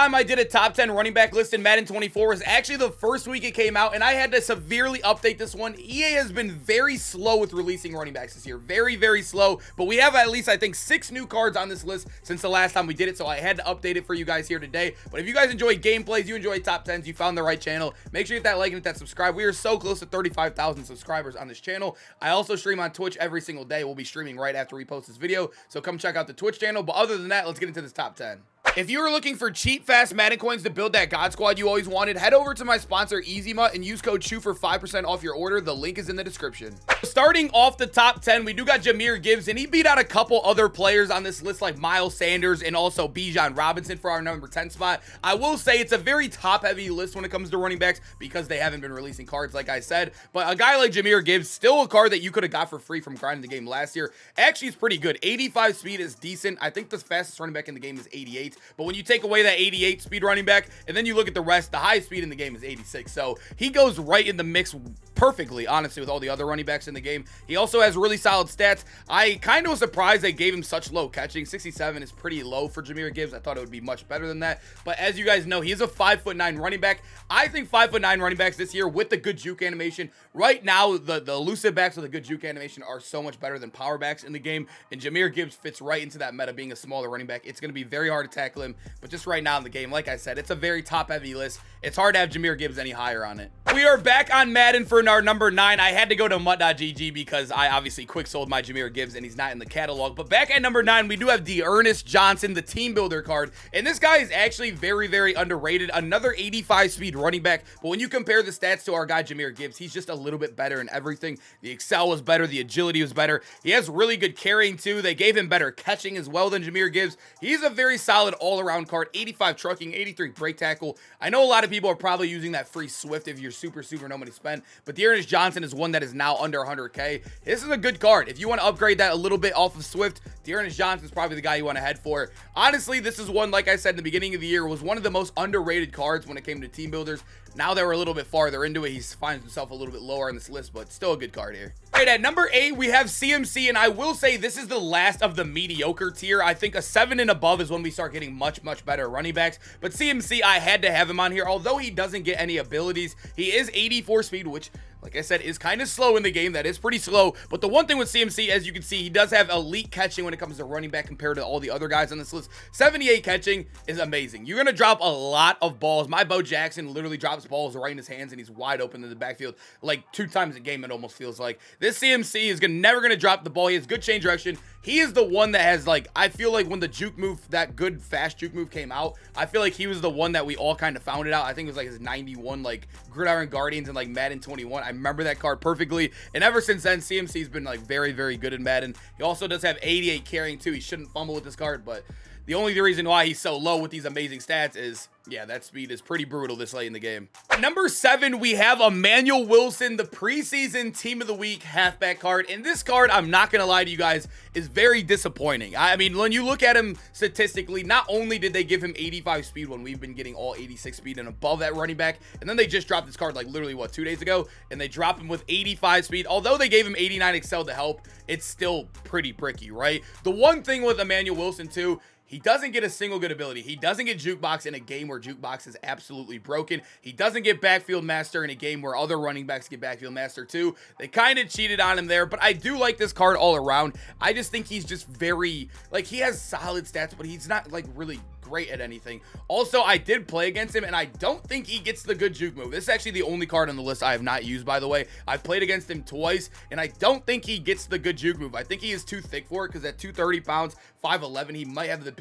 time I did a top 10 running back list in Madden 24 was actually the first week it came out, and I had to severely update this one. EA has been very slow with releasing running backs this year. Very, very slow, but we have at least, I think, 6 new cards on this list since the last time we did it, so I had to update it for you guys here today. But if you guys enjoy gameplays, you enjoy top 10s, you found the right channel. Make sure you hit that like and hit that subscribe. We are so close to 35,000 subscribers on this channel. I also stream on Twitch every single day. We'll be streaming right after we post this video, so come check out the Twitch channel. But other than that, let's get into this top 10. If you are looking for cheap, fast Madden coins to build that God Squad you always wanted, head over to my sponsor, EasyMut, and use code CHEW for 5% off your order. The link is in the description. Starting off the top 10, we do got Jamir Gibbs, and he beat out a couple other players on this list like Miles Sanders and also Bijan Robinson for our number 10 spot. I will say it's a very top-heavy list when it comes to running backs because they haven't been releasing cards, like I said. But a guy like Jamir Gibbs, still a card that you could have got for free from grinding the game last year. Actually, it's pretty good. 85 speed is decent. I think the fastest running back in the game is 88. But when you take away that 88 speed running back, and then you look at the rest, the high speed in the game is 86. So he goes right in the mix perfectly, honestly, with all the other running backs in the game. He also has really solid stats. I kind of was surprised they gave him such low catching. 67 is pretty low for Jamir Gibbs. I thought it would be much better than that. But as you guys know, he is a 5'9" running back. I think 5'9" running backs this year with the good juke animation. Right now, the elusive backs with a good juke animation are so much better than power backs in the game. And Jamir Gibbs fits right into that meta, being a smaller running back. It's going to be very hard to tackle him. But just right now in the game, like I said, it's a very top-heavy list. It's hard to have Jamir Gibbs any higher on it. We are back on Madden for our number 9. I had to go to mut.gg because I obviously quick sold my Jamir Gibbs and he's not in the catalog. But back at number 9, we do have the Ernest Johnson, the team builder card. And this guy is actually very, very underrated. Another 85 speed running back. But when you compare the stats to our guy Jamir Gibbs, he's just a little bit better in everything. The excel was better. The agility was better. He has really good carrying too. They gave him better catching as well than Jamir Gibbs. He's a very solid all-around card. 85 trucking, 83 break tackle. I know a lot of people are probably using that free Swift if you're super no money spent, but the Ernest Johnson is one that is now under 100k. This is a good card. If you want to upgrade that a little bit off of Swift, the Ernest Johnson is probably the guy you want to head for. Honestly, this is one, like I said in the beginning of the year, was one of the most underrated cards when it came to team builders. Now that we're a little bit farther into it, he finds himself a little bit lower on this list, but still a good card here. All right, at number 8, we have CMC, and I will say this is the last of the mediocre tier. I think a 7 and above is when we start getting much better running backs, but CMC, I had to have him on here. Although he doesn't get any abilities, he is 84 speed, which, like I said, is kind of slow in the game. That is pretty slow. But the one thing with CMC, as you can see, he does have elite catching when it comes to running back compared to all the other guys on this list. 78 catching is amazing. You're going to drop a lot of balls. My Bo Jackson literally drops balls right in his hands, and he's wide open in the backfield like 2 times a game, it almost feels like. This CMC is never going to drop the ball. He has good change direction. He is the one that has, like, I feel like when the juke move, that good fast juke move came out, I feel like he was the one that we all kind of found it out. I think it was like his 91, like, Gridiron Guardians and like Madden 21. I remember that card perfectly. And ever since then, CMC's been like very, very good in Madden. He also does have 88 carrying too. He shouldn't fumble with this card, but the only reason why he's so low with these amazing stats is, yeah, that speed is pretty brutal this late in the game. Number 7, we have Emmanuel Wilson, the preseason team of the week halfback card. And this card, I'm not going to lie to you guys, is very disappointing. I mean, when you look at him statistically, not only did they give him 85 speed when we've been getting all 86 speed and above that running back, and then they just dropped this card like literally, what, 2 days ago? And they dropped him with 85 speed. Although they gave him 89 excel to help, it's still pretty bricky, right? The one thing with Emmanuel Wilson too, he doesn't get a single good ability. He doesn't get Jukebox in a game where Jukebox is absolutely broken. He doesn't get Backfield Master in a game where other running backs get Backfield Master too. They kind of cheated on him there, but I do like this card all around. I just think he's just very, like, he has solid stats, but he's not, like, really great at anything. Also, I did play against him, and I don't think he gets the good juke move. This is actually the only card on the list I have not used, by the way. I've played against him twice, and I don't think he gets the good juke move. I think he is too thick for it, because at 230 pounds, 5'11", he might have the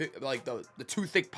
too thick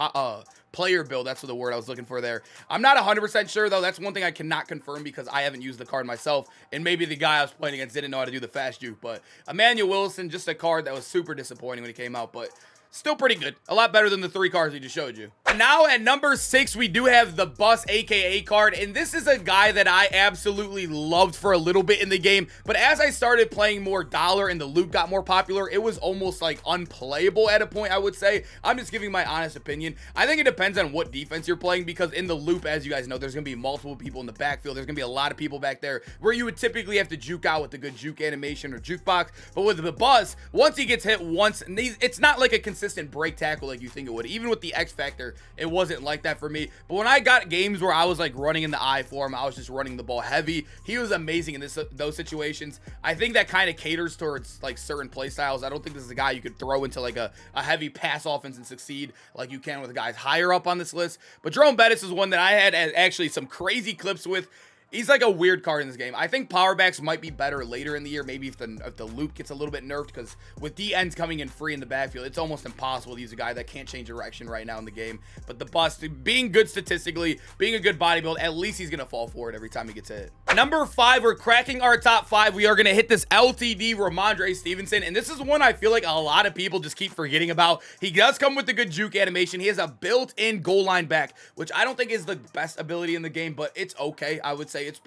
player build. That's the word I was looking for there. I'm not 100% sure, though. That's one thing I cannot confirm because I haven't used the card myself, and maybe the guy I was playing against didn't know how to do the fast juke. But Emmanuel Wilson, just a card that was super disappointing when he came out, but still pretty good. A lot better than the 3 cards we just showed you. And now at number 6, we do have the Bus AKA card. And this is a guy that I absolutely loved for a little bit in the game. But as I started playing more Dollar and the loot got more popular, it was almost like unplayable at a point, I would say. I'm just giving my honest opinion. I think it depends on what defense you're playing, because in the loop, as you guys know, there's going to be multiple people in the backfield. There's going to be a lot of people back there where you would typically have to juke out with the good juke animation or jukebox. But with the Bus, once he gets hit once, it's not like a consistent break tackle like you think it would. Even with the X Factor, it wasn't like that for me. But when I got games where I was like running in the eye for him, I was just running the ball heavy. He was amazing in those situations. I think that kind of caters towards like certain play styles. I don't think this is a guy you could throw into like a heavy pass offense and succeed like you can with guys higher up on this list. But Jerome Bettis is one that I had actually some crazy clips with. He's like a weird card in this game. I think power backs might be better later in the year, maybe if the loop gets a little bit nerfed, because with DNs coming in free in the backfield, it's almost impossible to use a guy that can't change direction right now in the game. But the bust, being good statistically, being a good body build, at least he's going to fall for it every time he gets hit. Number 5, we're cracking our top 5. We are going to hit this LTD Lamont Stevenson, and this is one I feel like a lot of people just keep forgetting about. He does come with the good juke animation. He has a built-in goal line back, which I don't think is the best ability in the game, but it's okay. I would say it's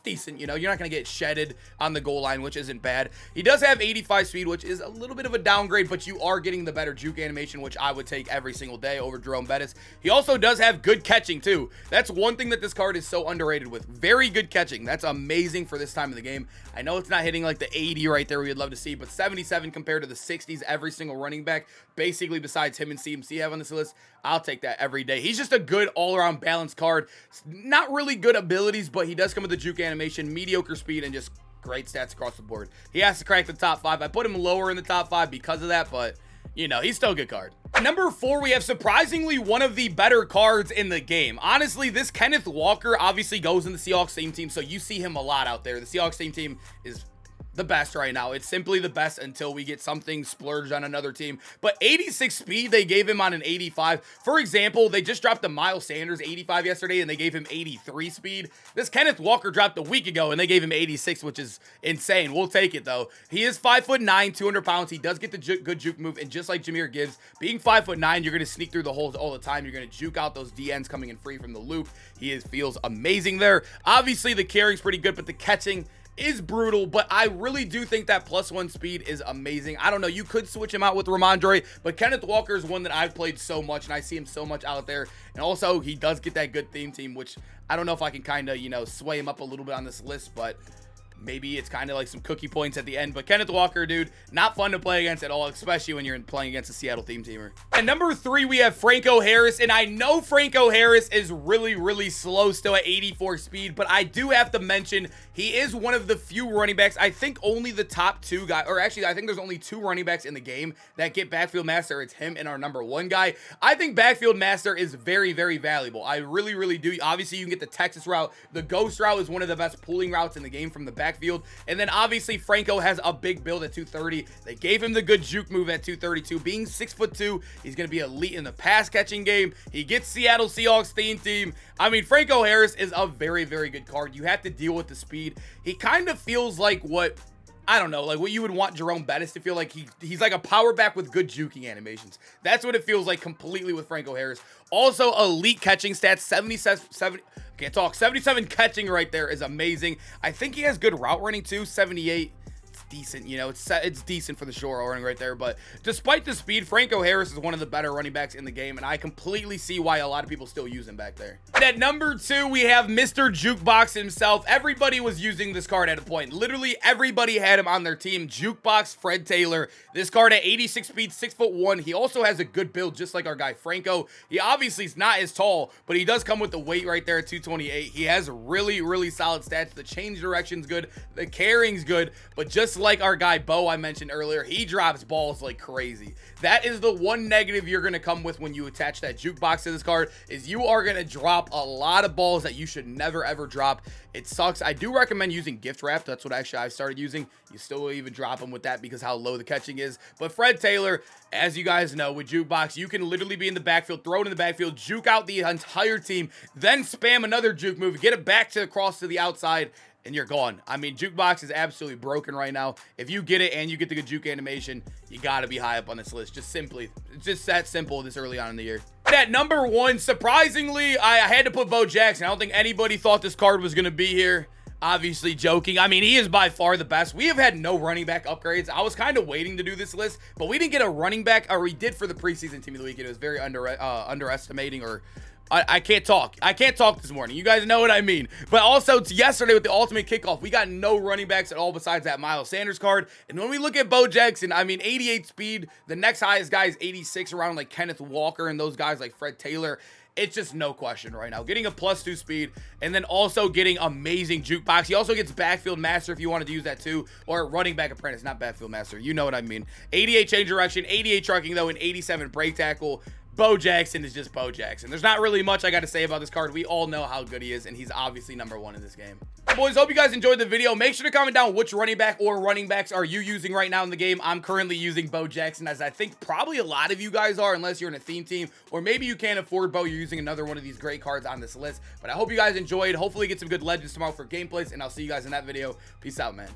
decent. You know, you're not going to get shedded on the goal line, which isn't bad. He does have 85 speed, which is a little bit of a downgrade, but you are getting the better juke animation, which I would take every single day over Jerome Bettis. He also does have good catching too. That's one thing that this card is so underrated with. Very good catching. That's amazing for this time of the game. I know it's not hitting like the 80 right there we'd love to see, but 77 compared to the 60s every single running back, basically besides him and CMC have on this list, I'll take that every day. He's just a good all-around balanced card. Not really good abilities, but he does come with the juke animation, mediocre speed, and just great stats across the board. He has to crack the top 5. I put him lower in the top 5 because of that, but you know, he's still a good card. Number 4, we have surprisingly one of the better cards in the game. Honestly, this Kenneth Walker obviously goes in the Seahawks team, so you see him a lot out there. The Seahawks team is the best right now. It's simply the best until we get something splurged on another team. But 86 speed, they gave him on an 85. For example, they just dropped the Miles Sanders 85 yesterday, and they gave him 83 speed. This Kenneth Walker dropped a week ago, and they gave him 86, which is insane. We'll take it, though. He is 5'9", 200 pounds. He does get the good juke move, and just like Jamir Gibbs, being 5'9", you're going to sneak through the holes all the time. You're going to juke out those DNs coming in free from the loop. He feels amazing there. Obviously, the carrying's pretty good, but the catching is brutal, but I really do think that +1 speed is amazing. I don't know, you could switch him out with Ramondre, but Kenneth Walker is one that I've played so much, and I see him so much out there. And also, he does get that good theme team, which I don't know if I can kind of, you know, sway him up a little bit on this list, but maybe it's kind of like some cookie points at the end. But Kenneth Walker, dude, not fun to play against at all, especially when you're playing against a Seattle theme teamer. And number 3, we have Franco Harris. And I know Franco Harris is really, really slow still at 84 speed, but I do have to mention he is one of the few running backs. I think only the top 2 guys, or actually I think there's only 2 running backs in the game that get backfield master. It's him and our number 1 guy. I think backfield master is very, very valuable. I really, really do. Obviously, you can get the Texas route. The ghost route is one of the best pulling routes in the game from the backfield. And then obviously Franco has a big build at 230. They gave him the good juke move at 232. Being 6'2", he's going to be elite in the pass catching game. He gets Seattle Seahawks theme team. I mean, Franco Harris is a very, very good card. You have to deal with the speed. He kind of feels like what, I don't know, like what you would want Jerome Bettis to feel like. He's like a power back with good juking animations. That's what it feels like completely with Franco Harris. Also, elite catching stats, 77 catching right there is amazing. I think he has good route running too, 78. Decent, you know, it's decent for the short running right there. But despite the speed, Franco Harris is one of the better running backs in the game, and I completely see why a lot of people still use him back there. And at number 2, we have Mr. Jukebox himself. Everybody was using this card at a point. Literally everybody had him on their team. Jukebox Fred Taylor. This card at 86 speed, 6'1". He also has a good build, just like our guy Franco. He obviously is not as tall, but he does come with the weight right there at 228. He has really, really solid stats. The change direction's good. The carrying's good, but just like our guy Bo I mentioned earlier, he drops balls like crazy. That is the one negative you're going to come with when you attach that jukebox to this card, is you are going to drop a lot of balls that you should never ever drop. It sucks. I do recommend using gift wrap. That's what actually I started using. You still will even drop them with that because how low the catching is. But Fred Taylor, as you guys know, with jukebox, you can literally be in the backfield, throw it in the backfield, juke out the entire team, then spam another juke move, get it back to across to the outside, and you're gone. I mean, jukebox is absolutely broken right now. If you get it and you get the good juke animation, you got to be high up on this list. Just simply, it's just that simple this early on in the year. At number 1, surprisingly, I had to put Bo Jackson. I don't think anybody thought this card was going to be here. Obviously joking. I mean, he is by far the best. We have had no running back upgrades. I was kind of waiting to do this list, but we didn't get a running back, or we did for the preseason team of the week. It was very underestimating or I can't talk. I can't talk this morning. You guys know what I mean. But also, it's yesterday with the ultimate kickoff, we got no running backs at all besides that Miles Sanders card. And when we look at Bo Jackson, I mean, 88 speed. The next highest guy is 86 around like Kenneth Walker and those guys like Fred Taylor. It's just no question right now. Getting a +2 speed and then also getting amazing jukebox. He also gets backfield master if you wanted to use that too, or running back apprentice, not backfield master. You know what I mean. 88 change direction, 88 trucking though, and 87 break tackle. Bo Jackson is just Bo Jackson. There's not really much I got to say about this card. We all know how good he is, and he's obviously #1 in this game. Boys, hope you guys enjoyed the video. Make sure to comment down which running back or running backs are you using right now in the game. I'm currently using Bo Jackson, as I think probably a lot of you guys are, unless you're in a theme team, or maybe you can't afford Bo. You're using another one of these great cards on this list. But I hope you guys enjoyed. Hopefully get some good legends tomorrow for gameplays, and I'll see you guys in that video. Peace out, man.